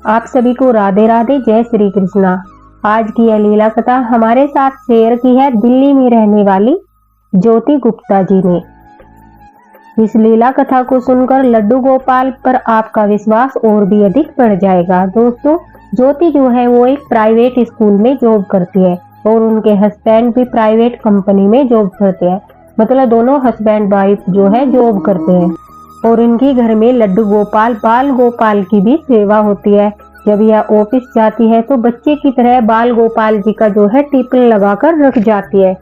आप सभी को राधे राधे, जय श्री कृष्णा। आज की यह लीला कथा हमारे साथ शेयर की है दिल्ली में रहने वाली ज्योति गुप्ता जी ने। इस लीला कथा को सुनकर लड्डू गोपाल पर आपका विश्वास और भी अधिक बढ़ जाएगा। दोस्तों, ज्योति जो है वो एक प्राइवेट स्कूल में जॉब करती है और उनके हस्बैंड भी प्राइवेट कंपनी में जॉब करते हैं। मतलब दोनों हस्बैंड वाइफ जो है जॉब करते हैं और इनकी घर में लड्डू गोपाल बाल गोपाल की भी सेवा होती है। जब यह ऑफिस जाती है तो बच्चे की तरह बाल गोपाल जी का जो है टिफिन लगाकर रख जाती है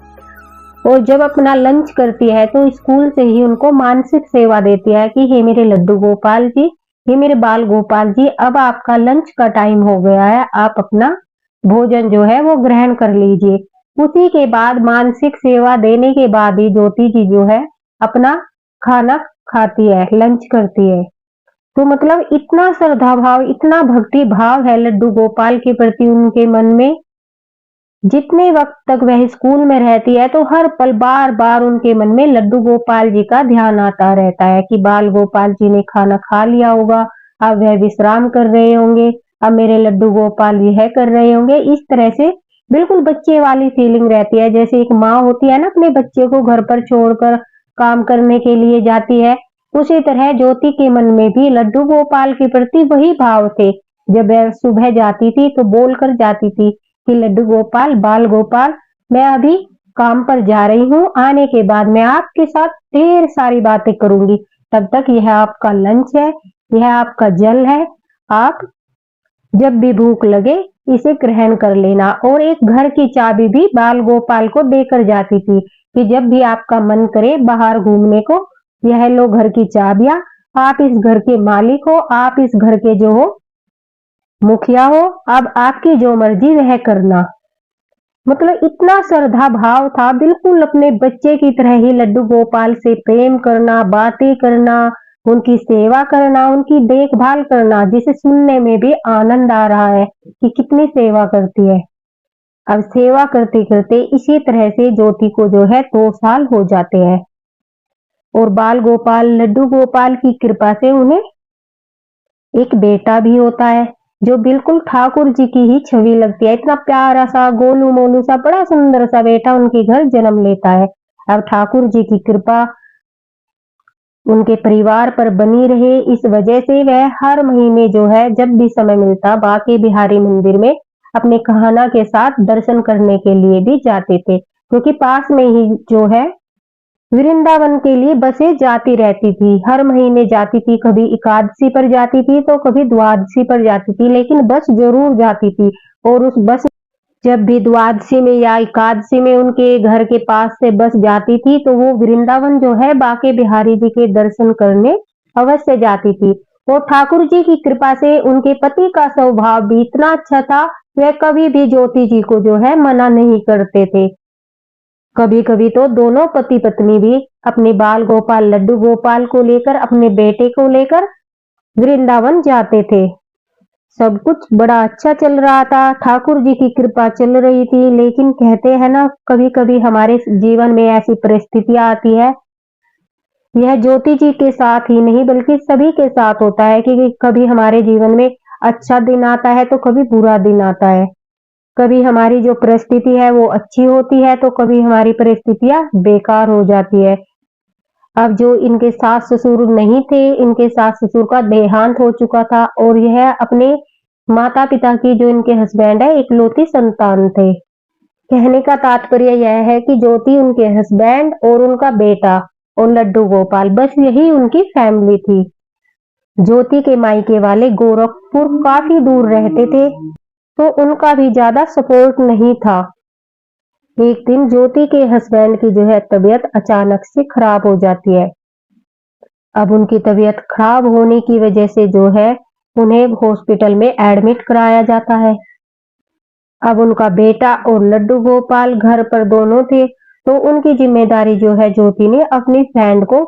और जब अपना लंच करती है तो स्कूल से ही उनको मानसिक सेवा देती है कि हे मेरे लड्डू गोपाल जी, हे मेरे बाल गोपाल जी, अब आपका लंच का टाइम हो गया है, आप अपना भोजन जो है वो ग्रहण कर लीजिए। उसी के बाद मानसिक सेवा देने के बाद ही ज्योति जी जो है अपना खाना खाती है, लंच करती है। तो मतलब इतना श्रद्धा भाव, इतना भक्ति भाव है लड्डू गोपाल के प्रति उनके मन में। जितने वक्त तक वह स्कूल में रहती है तो हर पल बार बार उनके मन में लड्डू गोपाल जी का ध्यान आता रहता है कि बाल गोपाल जी ने खाना खा लिया होगा, अब वह विश्राम कर रहे होंगे, अब मेरे लड्डू गोपाल यह कर रहे होंगे। इस तरह से बिल्कुल बच्चे वाली फीलिंग रहती है, जैसे एक माँ होती है ना अपने बच्चे को घर पर छोड़कर काम करने के लिए जाती है। उसी तरह ज्योति के मन में भी लड्डू गोपाल के प्रति वही भाव थे। जब वह सुबह जाती थी तो बोलकर जाती थी कि लड्डू गोपाल, बाल गोपाल, मैं अभी काम पर जा रही हूँ, आने के बाद मैं आपके साथ ढेर सारी बातें करूंगी, तब तक यह आपका लंच है, यह आपका जल है, आप जब भी भूख लगे इसे ग्रहण कर लेना। और एक घर की चाबी भी बाल गोपाल को देकर जाती थी कि जब भी आपका मन करे बाहर घूमने को, यह लो घर की चाबियां, आप इस घर के मालिक हो, आप इस घर के जो हो मुखिया हो, अब आपकी जो मर्जी वह करना। मतलब इतना श्रद्धा भाव था, बिल्कुल अपने बच्चे की तरह ही लड्डू गोपाल से प्रेम करना, बातें करना, उनकी सेवा करना, उनकी देखभाल करना, जिसे सुनने में भी आनंद आ रहा है कि कितनी सेवा करती है। अब सेवा करते करते इसी तरह से ज्योति को जो है 2 साल हो जाते हैं और बाल गोपाल लड्डू गोपाल की कृपा से उन्हें एक बेटा भी होता है जो बिल्कुल ठाकुर जी की ही छवि लगती है। इतना प्यारा सा गोलू मोलू सा बड़ा सुंदर सा बेटा उनके घर जन्म लेता है। अब ठाकुर जी की कृपा उनके परिवार पर बनी रहे, इस वजह से वह हर महीने जो है जब भी समय मिलता बांके बिहारी मंदिर में अपने कहना के साथ दर्शन करने के लिए भी जाते थे, क्योंकि पास में ही जो है वृंदावन के लिए बसें जाती रहती थी। हर महीने जाती थी, कभी एकादशी पर जाती थी तो कभी द्वादशी पर जाती थी, लेकिन बस जरूर जाती थी। और उस बस जब भी द्वादशी में या एकादशी में उनके घर के पास से बस जाती थी तो वो वृंदावन जो है बांके बिहारी जी के दर्शन करने अवश्य जाती थी। और ठाकुर जी की कृपा से उनके पति का स्वभाव भी इतना अच्छा था, वह कभी भी ज्योति जी को जो है मना नहीं करते थे। कभी कभी तो दोनों पति पत्नी भी अपने बाल गोपाल लड्डू गोपाल को लेकर, अपने बेटे को लेकर वृंदावन जाते थे। सब कुछ बड़ा अच्छा चल रहा था, ठाकुर जी की कृपा चल रही थी। लेकिन कहते हैं ना, कभी कभी हमारे जीवन में ऐसी परिस्थितियां आती है, यह ज्योति जी के साथ ही नहीं बल्कि सभी के साथ होता है कि कभी हमारे जीवन में अच्छा दिन आता है तो कभी बुरा दिन आता है। कभी हमारी जो परिस्थिति है वो अच्छी होती है तो कभी हमारी परिस्थितियां बेकार हो जाती है। अब जो इनके सास ससुर नहीं थे, इनके सास ससुर का देहांत हो चुका था और यह अपने माता पिता की, जो इनके हस्बैंड है, इकलौती संतान थे। कहने का तात्पर्य यह है कि ज्योति, उनके हस्बैंड और उनका बेटा और लड्डू गोपाल, बस यही उनकी फैमिली थी। ज्योति के मायके वाले गोरखपुर काफी दूर रहते थे तो उनका भी ज्यादा सपोर्ट नहीं था। एक दिन ज्योति के हस्बैंड की जो है तबीयत अचानक से खराब हो जाती है। अब उनकी तबीयत खराब होने की वजह से जो है उन्हें हॉस्पिटल में एडमिट कराया जाता है। अब उनका बेटा और लड्डू गोपाल घर पर दोनों थे तो उनकी जिम्मेदारी जो है ज्योति ने अपनी फ्रेंड को,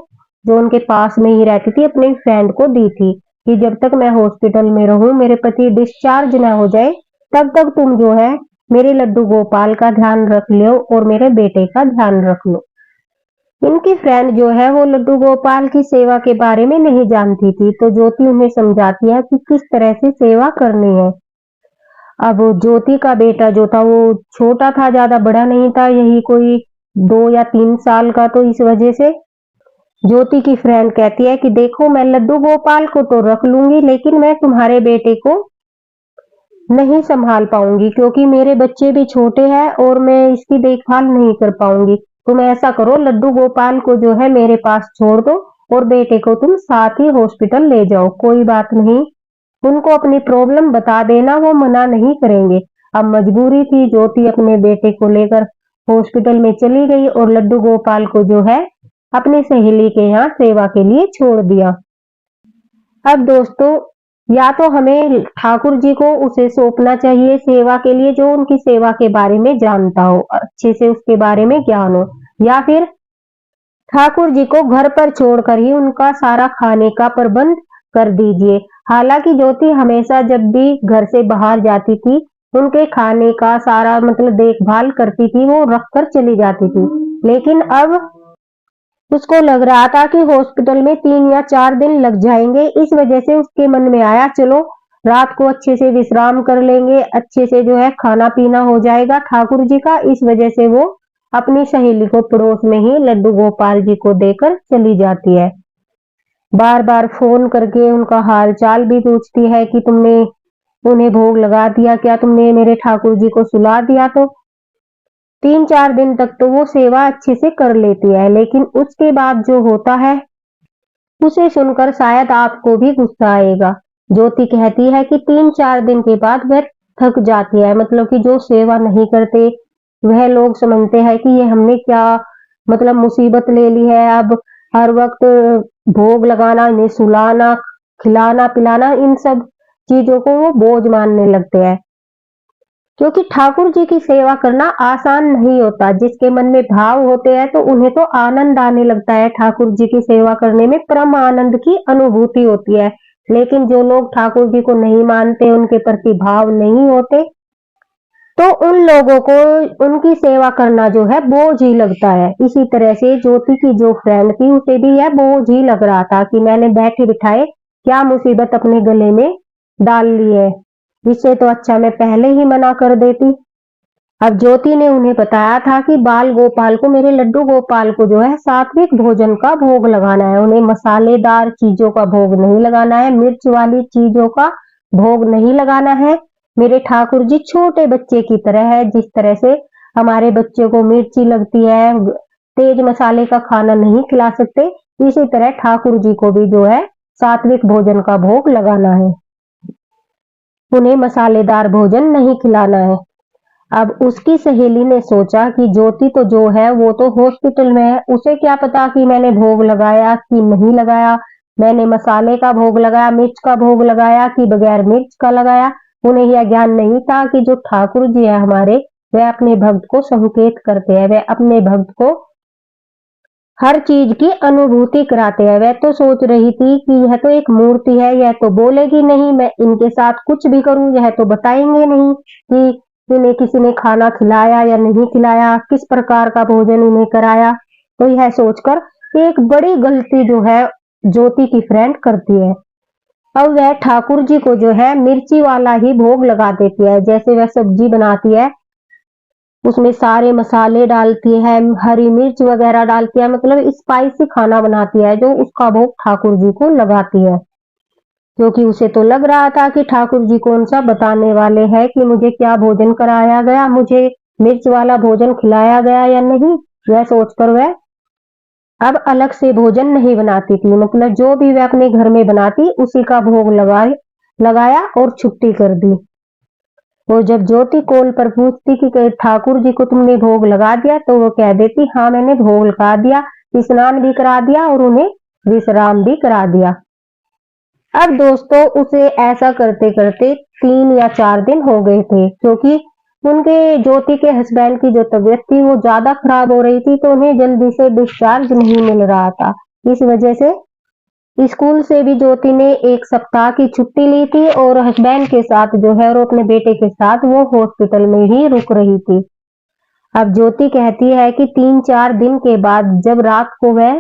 जो उनके पास में ही रहती थी, अपनी फ्रेंड को दी थी कि जब तक मैं हॉस्पिटल में रहूं, मेरे पति डिस्चार्ज ना हो जाए, तब तक तुम जो है मेरे लड्डू गोपाल का ध्यान रख लो और मेरे बेटे का ध्यान रख लो। इनकी फ्रेंड जो है वो लड्डू गोपाल की सेवा के बारे में नहीं जानती थी, तो ज्योति उन्हें समझाती है कि किस तरह से सेवा करनी है। अब ज्योति का बेटा जो था वो छोटा था, ज्यादा बड़ा नहीं था, यही कोई 2 या 3 साल का। तो इस वजह से ज्योति की फ्रेंड कहती है कि देखो, मैं लड्डू गोपाल को तो रख लूंगी, लेकिन मैं तुम्हारे बेटे को नहीं संभाल पाऊंगी, क्योंकि मेरे बच्चे भी छोटे हैं और मैं इसकी देखभाल नहीं कर पाऊंगी। तुम ऐसा करो, लड्डू गोपाल को जो है मेरे पास छोड़ दो और बेटे को तुम साथ ही हॉस्पिटल ले जाओ, कोई बात नहीं। उनको अपनी प्रॉब्लम बता देना, वो मना नहीं करेंगे। अब मजबूरी थी, ज्योति अपने बेटे को लेकर हॉस्पिटल में चली गई और लड्डू गोपाल को जो है अपनी सहेली के यहाँ सेवा के लिए छोड़ दिया। अब दोस्तों, या तो हमें ठाकुर जी को उसे सौंपना चाहिए सेवा के लिए, जो उनकी सेवा के बारे में जानता हो, अच्छे से उसके बारे में ज्ञान हो, या फिर ठाकुर जी को घर पर छोड़कर ही उनका सारा खाने का प्रबंध कर दीजिए। हालांकि ज्योति हमेशा जब भी घर से बाहर जाती थी, उनके खाने का सारा मतलब देखभाल करती थी, वो रख कर चली जाती थी। लेकिन अब उसको लग रहा था कि हॉस्पिटल में 3 या 4 दिन लग जाएंगे। इस वजह से उसके मन में आया, चलो रात को अच्छे से विश्राम कर लेंगे, अच्छे से जो है खाना पीना हो जाएगा ठाकुर जी का। इस वजह से वो अपनी सहेली को पड़ोस में ही लड्डू गोपाल जी को देकर चली जाती है। बार बार फोन करके उनका हाल चाल भी पूछती है कि तुमने उन्हें भोग लगा दिया क्या, तुमने मेरे ठाकुर जी को सुला दिया। तो 3-4 दिन तक तो वो सेवा अच्छे से कर लेती है, लेकिन उसके बाद जो होता है उसे सुनकर शायद आपको भी गुस्सा आएगा। ज्योति कहती है कि 3-4 दिन के बाद वह थक जाती है, मतलब कि जो सेवा नहीं करते वह लोग समझते हैं कि ये हमने क्या मतलब मुसीबत ले ली है। अब हर वक्त भोग लगाना, इन्हें सुलाना, खिलाना पिलाना, इन सब चीजों को वो बोझ मानने लगते हैं, क्योंकि ठाकुर जी की सेवा करना आसान नहीं होता। जिसके मन में भाव होते हैं तो उन्हें तो आनंद आने लगता है, ठाकुर जी की सेवा करने में परम आनंद की अनुभूति होती है। लेकिन जो लोग ठाकुर जी को नहीं मानते, उनके प्रति भाव नहीं होते, तो उन लोगों को उनकी सेवा करना जो है बोझ ही लगता है। इसी तरह से ज्योति की जो फ्रेंड थी, उसे भी यह बोझ ही लग रहा था कि मैंने बैठे बिठाए क्या मुसीबत अपने गले में डाल ली है, इससे तो अच्छा मैं पहले ही मना कर देती। अब ज्योति ने उन्हें बताया था कि बाल गोपाल को, मेरे लड्डू गोपाल को जो है सात्विक भोजन का भोग लगाना है, उन्हें मसालेदार चीजों का भोग नहीं लगाना है, मिर्च वाली चीजों का भोग नहीं लगाना है। मेरे ठाकुर जी छोटे बच्चे की तरह है, जिस तरह से हमारे बच्चे को मिर्ची लगती है, तेज मसाले का खाना नहीं खिला सकते, इसी तरह ठाकुर जी को भी जो है सात्विक भोजन का भोग लगाना है, उन्हें मसालेदार भोजन नहीं खिलाना है। अब उसकी सहेली ने सोचा कि ज्योति तो जो है वो तो हॉस्पिटल में है, उसे क्या पता कि मैंने भोग लगाया कि नहीं लगाया, मैंने मसाले का भोग लगाया, मिर्च का भोग लगाया कि बगैर मिर्च का लगाया। उन्हें यह ज्ञान नहीं था कि जो ठाकुर जी है हमारे, वह अपने भक्त को संकेत करते हैं, वह अपने भक्त को हर चीज की अनुभूति कराते हैं। वह तो सोच रही थी कि यह तो एक मूर्ति है, यह तो बोलेगी नहीं, मैं इनके साथ कुछ भी करूं यह तो बताएंगे नहीं कि इन्हें किसी ने खाना खिलाया या नहीं खिलाया, किस प्रकार का भोजन इन्हें कराया। तो यह सोचकर एक बड़ी गलती जो है ज्योति की फ्रेंड करती है। अब वह ठाकुर जी को जो है मिर्ची वाला ही भोग लगा देती है। जैसे वह सब्जी बनाती है, उसमें सारे मसाले डालती है, हरी मिर्च वगैरह डालती है, मतलब स्पाइसी खाना बनाती है, जो उसका भोग ठाकुर जी को लगाती है। क्योंकि उसे तो लग रहा था कि ठाकुर जी कौन सा बताने वाले हैं कि मुझे क्या भोजन कराया गया, मुझे मिर्च वाला भोजन खिलाया गया या नहीं। यह सोचकर वह अब अलग से भोजन नहीं बनाती थी, मतलब जो भी वह अपने घर में बनाती उसी का भोग लगाया और छुट्टी कर दी। और जब ज्योति कॉल पर पूछती कि ठाकुर जी को तुमने भोग लगा दिया, तो वो कह देती हाँ मैंने भोग लगा दिया, स्नान भी करा दिया और उन्हें विश्राम भी करा दिया। अब दोस्तों, उसे ऐसा करते करते 3 या 4 दिन हो गए थे, क्योंकि उनके ज्योति के हस्बैंड की जो तबीयत थी वो ज्यादा खराब हो रही थी, तो उन्हें जल्दी से डिस्चार्ज नहीं मिल रहा था। इस वजह से स्कूल से भी ज्योति ने 1 सप्ताह की छुट्टी ली थी और हस्बैंड के साथ जो है और अपने बेटे के साथ वो हॉस्पिटल में ही रुक रही थी। अब ज्योति कहती है कि 3-4 दिन के बाद जब रात को वह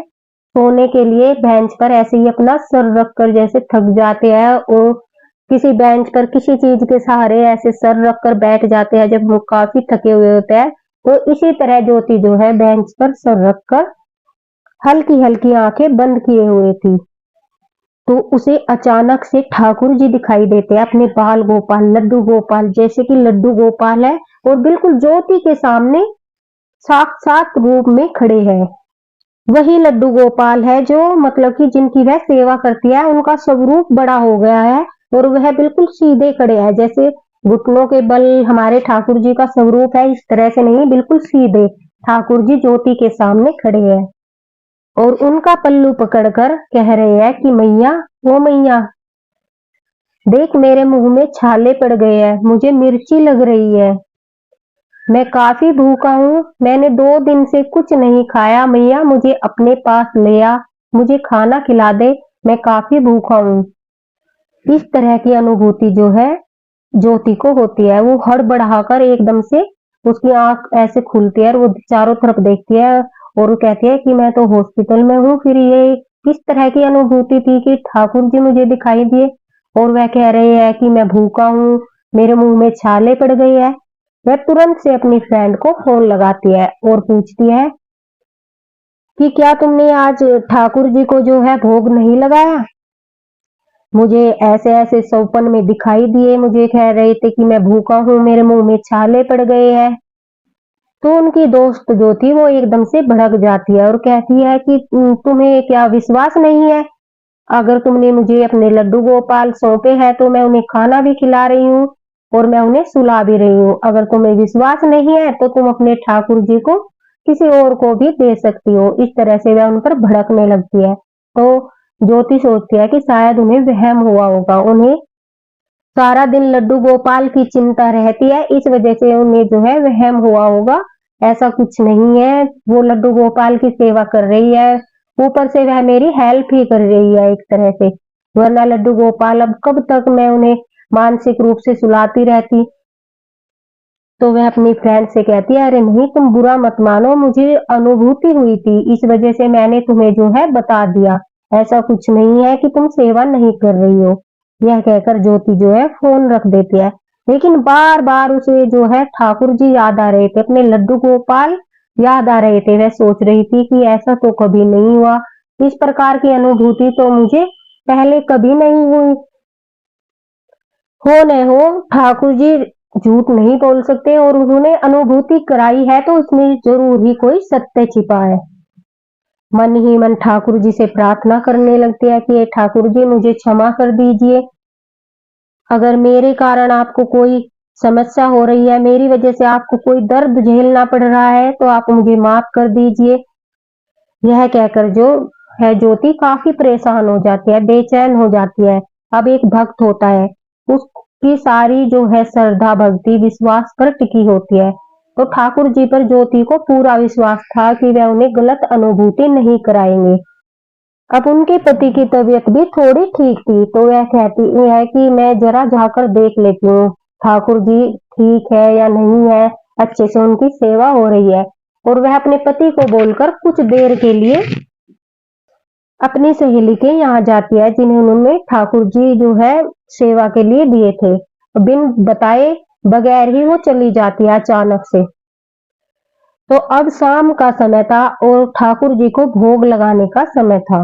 सोने के लिए बेंच पर ऐसे ही अपना सर रखकर जैसे थक जाते हैं और किसी बेंच पर किसी चीज के सहारे ऐसे सर रखकर बैठ जाते हैं जब वो काफी थके हुए होते हैं, तो इसी तरह ज्योति जो है बेंच पर सर रखकर हल्की हल्की आंखें बंद किए हुए थी। तो उसे अचानक से ठाकुर जी दिखाई देते हैं, अपने बाल गोपाल लड्डू गोपाल, जैसे कि लड्डू गोपाल है और बिल्कुल ज्योति के सामने साक्षात रूप में खड़े हैं। वही लड्डू गोपाल है जो मतलब कि जिनकी वह सेवा करती है, उनका स्वरूप बड़ा हो गया है और वह बिल्कुल सीधे खड़े हैं, जैसे घुटनों के बल हमारे ठाकुर जी का स्वरूप है, इस तरह से नहीं, बिल्कुल सीधे ठाकुर जी ज्योति के सामने खड़े हैं और उनका पल्लू पकड़कर कह रहे हैं कि मैया, वो मैया, देख मेरे मुंह में छाले पड़ गए हैं, मुझे मिर्ची लग रही है, मैं काफी भूखा हूँ, मैंने 2 दिन से कुछ नहीं खाया, मैया मुझे अपने पास ले आ, मुझे खाना खिला दे, मैं काफी भूखा हूँ। इस तरह की अनुभूति जो है ज्योति को होती है। वो हड़बड़ाकर एकदम से उसकी आंख ऐसे खुलती है और वो चारों तरफ देखती है और वो कहती है कि मैं तो हॉस्पिटल में हूँ। फिर ये किस तरह की अनुभूति थी कि ठाकुर जी मुझे दिखाई दिए और वह कह रहे हैं कि मैं भूखा हूँ, मेरे मुंह में छाले पड़ गई है। वह तुरंत से अपनी फ्रेंड को फोन लगाती है और पूछती है कि क्या तुमने आज ठाकुर जी को जो है भोग नहीं लगाया? मुझे ऐसे ऐसे सपन में दिखाई दिए, मुझे कह रहे थे कि मैं भूखा हूँ, मेरे मुंह में छाले पड़ गए हैं। तो उनकी दोस्त जो थी वो एकदम से भड़क जाती है और कहती है कि तुम्हें क्या विश्वास नहीं है? अगर तुमने मुझे अपने लड्डू गोपाल सौंपे हैं तो मैं उन्हें खाना भी खिला रही हूँ और मैं उन्हें सुला भी रही हूँ। अगर तुम्हें विश्वास नहीं है तो तुम अपने ठाकुर जी को किसी और को भी दे सकती हो। इस तरह से वह उन पर भड़कने लगती है। तो ज्योति सोचती है कि शायद उन्हें वहम हुआ होगा, उन्हें सारा दिन लड्डू गोपाल की चिंता रहती है, इस वजह से उन्हें जो है वहम हुआ होगा। ऐसा कुछ नहीं है, वो लड्डू गोपाल की सेवा कर रही है, ऊपर से वह मेरी हेल्प ही कर रही है एक तरह से, वरना लड्डू गोपाल अब कब तक मैं उन्हें मानसिक रूप से सुलाती रहती। तो वह अपनी फ्रेंड से कहती है, अरे नहीं तुम बुरा मत मानो, मुझे अनुभूति हुई थी, इस वजह से मैंने तुम्हें जो है बता दिया, ऐसा कुछ नहीं है कि तुम सेवा नहीं कर रही हो। यह कहकर ज्योति जो है फोन रख देती है। लेकिन बार बार उसे जो है ठाकुर जी याद आ रहे थे, अपने लड्डू गोपाल याद आ रहे थे। वह सोच रही थी कि ऐसा तो कभी नहीं हुआ, इस प्रकार की अनुभूति तो मुझे पहले कभी नहीं हुई। हो न हो, ठाकुर जी झूठ नहीं बोल सकते और उन्होंने अनुभूति कराई है तो इसमें जरूर ही कोई सत्य छिपा है। मन ही मन ठाकुर जी से प्रार्थना करने लगते हैं कि ये ठाकुर जी मुझे क्षमा कर दीजिए, अगर मेरे कारण आपको कोई समस्या हो रही है, मेरी वजह से आपको कोई दर्द झेलना पड़ रहा है तो आप मुझे माफ कर दीजिए। यह कहकर जो है ज्योति काफी परेशान हो जाती है, बेचैन हो जाती है। अब एक भक्त होता है, उसकी सारी जो है श्रद्धा भक्ति विश्वास पर टिकी होती है। तो ठाकुर जी पर ज्योति को पूरा विश्वास था कि वह उन्हें गलत अनुभूति नहीं कराएंगे। अब उनके पति की तबीयत भी थोड़ी ठीक थी, तो वह कहती है कि मैं जरा जाकर देख लेती हूँ ठाकुर जी ठीक है या नहीं है, अच्छे से उनकी सेवा हो रही है। और वह अपने पति को बोलकर कुछ देर के लिए अपनी सहेली के यहाँ जाती है, जिन्हें उन्होंने ठाकुर जी जो है सेवा के लिए दिए थे। बिन बताए बगैर ही वो चली जाती है अचानक से। तो अब शाम का समय था और ठाकुर जी को भोग लगाने का समय था।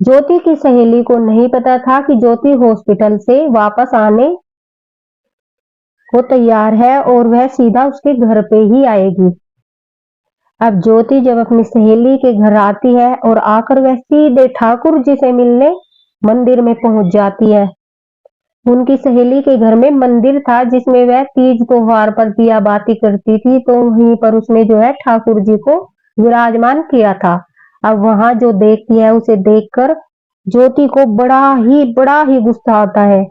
ज्योति की सहेली को नहीं पता था कि ज्योति हॉस्पिटल से वापस आने को तैयार है और वह सीधा उसके घर पे ही आएगी। अब ज्योति जब अपनी सहेली के घर आती है और आकर वह सीधे ठाकुर जी से मिलने मंदिर में पहुंच जाती है। उनकी सहेली के घर में मंदिर था जिसमें वह तीज त्योहार पर दिया बाती करती थी, तो वहीं पर उसने जो है ठाकुर जी को विराजमान किया था। अब वहां जो देखती है उसे देखकर ज्योति को बड़ा ही गुस्सा आता है,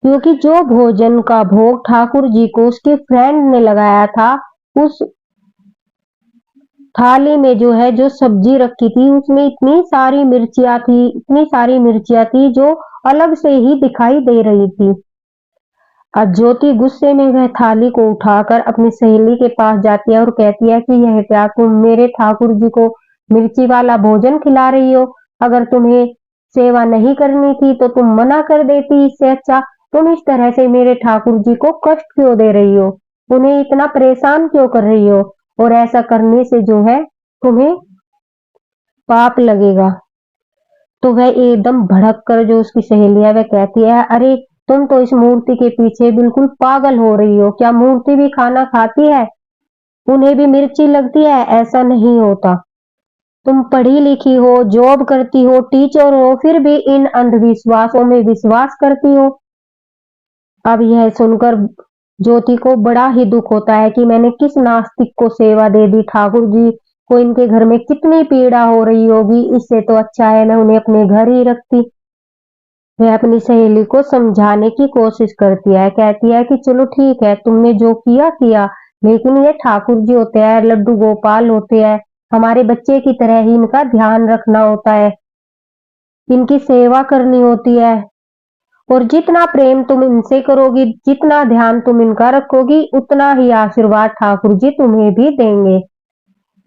क्योंकि जो भोजन का भोग ठाकुर जी को उसके फ्रेंड ने लगाया था, उस थाली में जो है जो सब्जी रखी थी उसमें इतनी सारी मिर्चियां थी जो अलग से ही दिखाई दे रही थी। अब ज्योति गुस्से में वह थाली को उठाकर अपनी सहेली के पास जाती है और कहती है कि यह क्या तुम मेरे ठाकुर जी को मिर्ची वाला भोजन खिला रही हो? अगर तुम्हें सेवा नहीं करनी थी तो तुम मना कर देती। इससे अच्छा तुम इस तरह से मेरे ठाकुर जी को कष्ट क्यों दे रही हो? उन्हें इतना परेशान क्यों कर रही हो? और ऐसा करने से जो है तुम्हें पाप लगेगा। तो वह एकदम भड़क कर जो उसकी सहेली है वह कहती है, अरे तुम तो इस मूर्ति के पीछे बिल्कुल पागल हो रही हो। क्या मूर्ति भी खाना खाती है? उन्हें भी मिर्ची लगती है? ऐसा नहीं होता। तुम पढ़ी लिखी हो, जॉब करती हो, टीचर हो, फिर भी इन अंधविश्वासों में विश्वास करती हो। अब यह सुनकर ज्योति को बड़ा ही दुख होता है कि मैंने किस नास्तिक को सेवा दे दी। ठाकुर जी को इनके घर में कितनी पीड़ा हो रही होगी। इससे तो अच्छा है मैं उन्हें अपने घर ही रखती। वह अपनी सहेली को समझाने की कोशिश करती है, कहती है कि चलो ठीक है, तुमने जो किया किया, लेकिन ये ठाकुर जी होते हैं, लड्डू गोपाल होते हैं, हमारे बच्चे की तरह ही इनका ध्यान रखना होता है, इनकी सेवा करनी होती है। और जितना प्रेम तुम इनसे करोगी, जितना ध्यान तुम इनका रखोगी, उतना ही आशीर्वाद ठाकुर जी तुम्हें भी देंगे।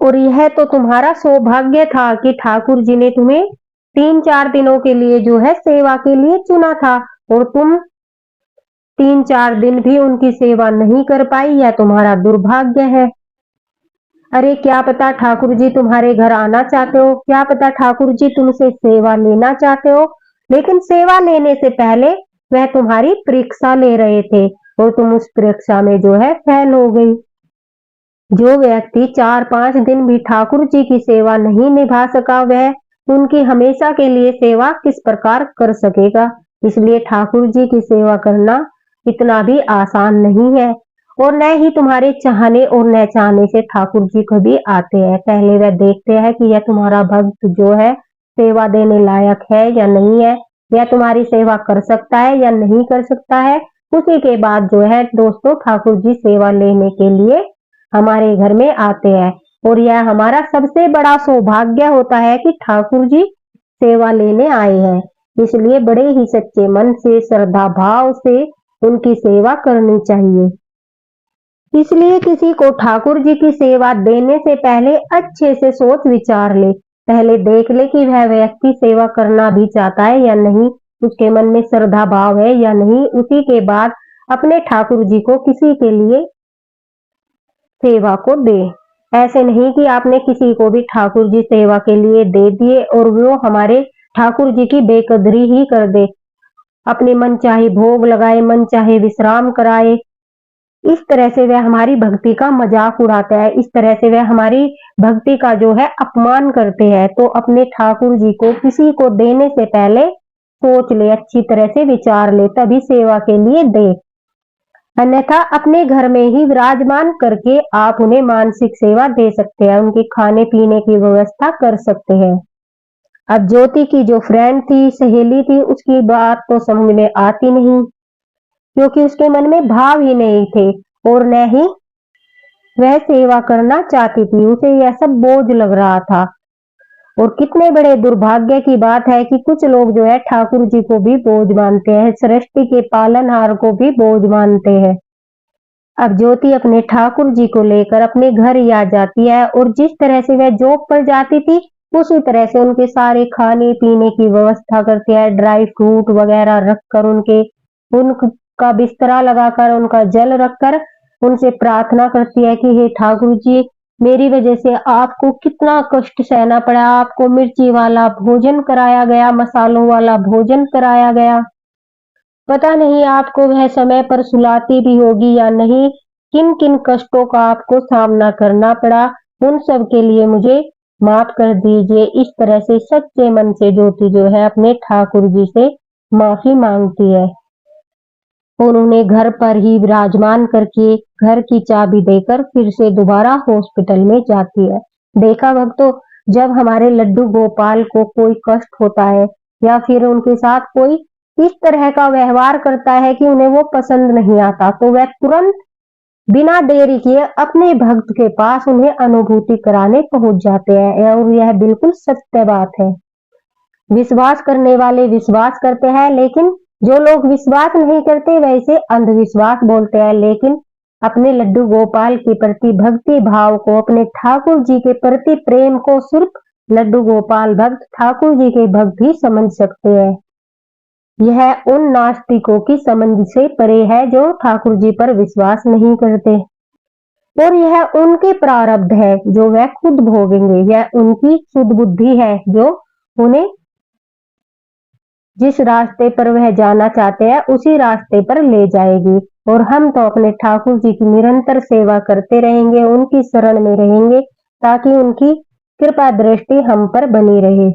और यह तो तुम्हारा सौभाग्य था कि ठाकुर जी ने तुम्हें 3-4 दिनों के लिए जो है सेवा के लिए चुना था, और तुम 3-4 दिन भी उनकी सेवा नहीं कर पाई। यह तुम्हारा दुर्भाग्य है। अरे क्या पता ठाकुर जी तुम्हारे घर आना चाहते हो, क्या पता ठाकुर जी तुमसे सेवा लेना चाहते हो, लेकिन सेवा लेने से पहले वह तुम्हारी परीक्षा ले रहे थे और तुम उस परीक्षा में जो है फेल हो गई। जो व्यक्ति 4-5 दिन भी ठाकुर जी की सेवा नहीं निभा सका, वह उनकी हमेशा के लिए सेवा किस प्रकार कर सकेगा? इसलिए ठाकुर जी की सेवा करना इतना भी आसान नहीं है, और न ही तुम्हारे चाहने और न चाहने से ठाकुर जी कभी आते हैं। पहले वह देखते हैं कि यह तुम्हारा भक्त जो है सेवा देने लायक है या नहीं है, यह तुम्हारी सेवा कर सकता है या नहीं कर सकता है। उसी के बाद जो है दोस्तों ठाकुर जी सेवा लेने के लिए हमारे घर में आते हैं, और यह हमारा सबसे बड़ा सौभाग्य होता है कि ठाकुर जी सेवा लेने आए हैं। इसलिए बड़े ही सच्चे मन से, श्रद्धा भाव से उनकी सेवा करनी चाहिए। इसलिए किसी को ठाकुर जी की सेवा देने से पहले अच्छे से सोच विचार ले। पहले देख ले कि वह व्यक्ति सेवा करना भी चाहता है या नहीं, उसके मन में श्रद्धा भाव है या नहीं। उसी के बाद अपने ठाकुर जी को किसी के लिए सेवा को दे। ऐसे नहीं कि आपने किसी को भी ठाकुर जी सेवा के लिए दे दिए और वो हमारे ठाकुर जी की बेकदरी ही कर दे, अपने मन चाहे भोग लगाए, मन चाहे विश्राम कराए। इस तरह से वह हमारी भक्ति का मजाक उड़ाता है, इस तरह से वह हमारी भक्ति का जो है अपमान करते हैं। तो अपने ठाकुर जी को किसी को देने से पहले सोच ले, अच्छी तरह से विचार ले, तभी सेवा के लिए दे। अन्यथा अपने घर में ही विराजमान करके आप उन्हें मानसिक सेवा दे सकते हैं, उनके खाने पीने की व्यवस्था कर सकते हैं। अब ज्योति की जो फ्रेंड थी, सहेली थी, उसकी बात तो समझ में आती नहीं, क्योंकि उसके मन में भाव ही नहीं थे और न ही वह सेवा करना चाहती थी। उसे यह सब बोझ लग रहा था। और कितने बड़े दुर्भाग्य की बात है कि कुछ लोग जो है ठाकुर जी को भी बोझ मानते हैं, सृष्टि के पालनहार को भी बोझ मानते हैं। अब ज्योति अपने ठाकुर जी को लेकर अपने घर ही आ जाती है, और जिस तरह से वह जॉब पर जाती थी उसी तरह से उनके सारे खाने पीने की व्यवस्था करती है, ड्राई फ्रूट वगैरह रखकर, उनका बिस्तरा लगाकर, उनका जल रखकर उनसे प्रार्थना करती है कि हे ठाकुर जी, मेरी वजह से आपको कितना कष्ट सहना पड़ा, आपको मिर्ची वाला भोजन कराया गया, मसालों वाला भोजन कराया गया। पता नहीं आपको वह समय पर सुलाती भी होगी या नहीं, किन किन कष्टों का आपको सामना करना पड़ा, उन सब के लिए मुझे माफ कर दीजिए। इस तरह से सच्चे मन से ज्योति जो है अपने ठाकुर जी से माफी मांगती है, और उन्हें घर पर ही विराजमान करके घर की चाबी देकर फिर से दोबारा हॉस्पिटल में जाती है। देखा भक्तों, जब हमारे लड्डू गोपाल को कोई कष्ट होता है या फिर उनके साथ कोई इस तरह का व्यवहार करता है कि उन्हें वो पसंद नहीं आता, तो वह तुरंत बिना देरी किए अपने भक्त के पास उन्हें अनुभूति कराने पहुंच जाते हैं, और यह बिल्कुल सत्य बात है। विश्वास करने वाले विश्वास करते हैं, लेकिन जो लोग विश्वास नहीं करते वह इसे अंधविश्वास बोलते हैं, लेकिन अपने लड्डू गोपाल के प्रति भक्ति भाव को, अपने ठाकुर जी के प्रति प्रेम को सिर्फ लड्डू गोपाल भक्त ठाकुर जी के भक्त ही समझ सकते हैं। यह उन नास्तिकों की समझ से परे है जो ठाकुर जी पर विश्वास नहीं करते, और यह उनके प्रारब्ध है जो वह खुद भोगेंगे। यह उनकी शुद्ध बुद्धि है जो उन्हें जिस रास्ते पर वह जाना चाहते हैं उसी रास्ते पर ले जाएगी। और हम तो अपने ठाकुर जी की निरंतर सेवा करते रहेंगे, उनकी शरण में रहेंगे, ताकि उनकी कृपा दृष्टि हम पर बनी रहे।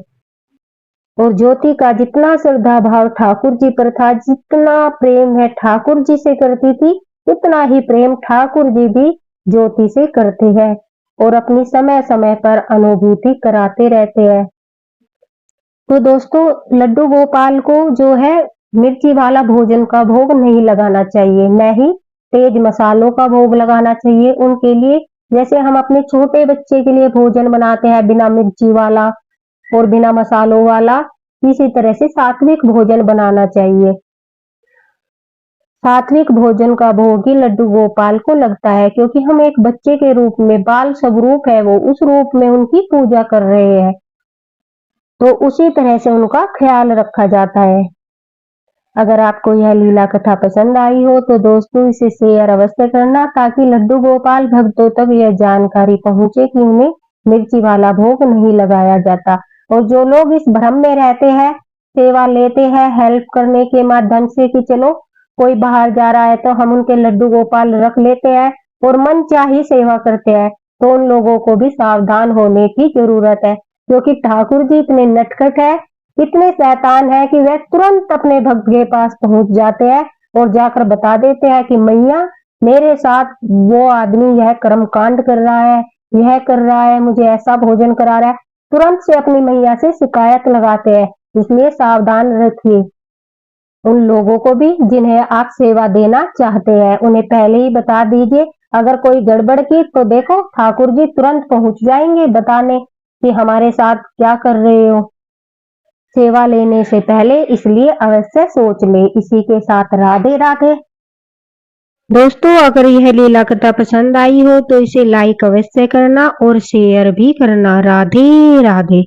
और ज्योति का जितना श्रद्धा भाव ठाकुर जी पर था, जितना प्रेम वह ठाकुर जी से करती थी, उतना ही प्रेम ठाकुर जी भी ज्योति से करते हैं और अपनी समय समय पर अनुभूति कराते रहते हैं। तो दोस्तों, लड्डू गोपाल को जो है मिर्ची वाला भोजन का भोग नहीं लगाना चाहिए, न ही तेज मसालों का भोग लगाना चाहिए उनके लिए। जैसे हम अपने छोटे बच्चे के लिए भोजन बनाते हैं बिना मिर्ची वाला और बिना मसालों वाला, इसी तरह से सात्विक भोजन बनाना चाहिए। सात्विक भोजन का भोग ही लड्डू गोपाल को लगता है, क्योंकि हम एक बच्चे के रूप में, बाल स्वरूप है वो, उस रूप में उनकी पूजा कर रहे हैं, तो उसी तरह से उनका ख्याल रखा जाता है। अगर आपको यह लीला कथा पसंद आई हो तो दोस्तों इसे शेयर अवश्य करना, ताकि लड्डू गोपाल भक्तों तक यह जानकारी पहुंचे कि उन्हें मिर्ची वाला भोग नहीं लगाया जाता। और जो लोग इस भ्रम में रहते हैं, सेवा लेते हैं हेल्प करने के माध्यम से कि चलो कोई बाहर जा रहा है तो हम उनके लड्डू गोपाल रख लेते हैं और मन चाही सेवा करते हैं, तो उन लोगों को भी सावधान होने की जरूरत है, क्योंकि ठाकुर जी इतने नटखट है, इतने शैतान है कि वह तुरंत अपने भक्त के पास पहुंच जाते हैं और जाकर बता देते हैं कि मैया मेरे साथ वो आदमी यह कर्म कांड कर रहा है, यह कर रहा है, मुझे ऐसा भोजन करा रहा है। तुरंत से अपनी मैया से शिकायत लगाते हैं। इसलिए सावधान रखिए उन लोगों को भी जिन्हें आप सेवा देना चाहते हैं, उन्हें पहले ही बता दीजिए। अगर कोई गड़बड़ की तो देखो ठाकुर जी तुरंत पहुंच जाएंगे बताने कि हमारे साथ क्या कर रहे हो। सेवा लेने से पहले इसलिए अवश्य सोच ले। इसी के साथ राधे राधे। दोस्तों, अगर यह लीला कथा पसंद आई हो तो इसे लाइक अवश्य करना और शेयर भी करना। राधे राधे।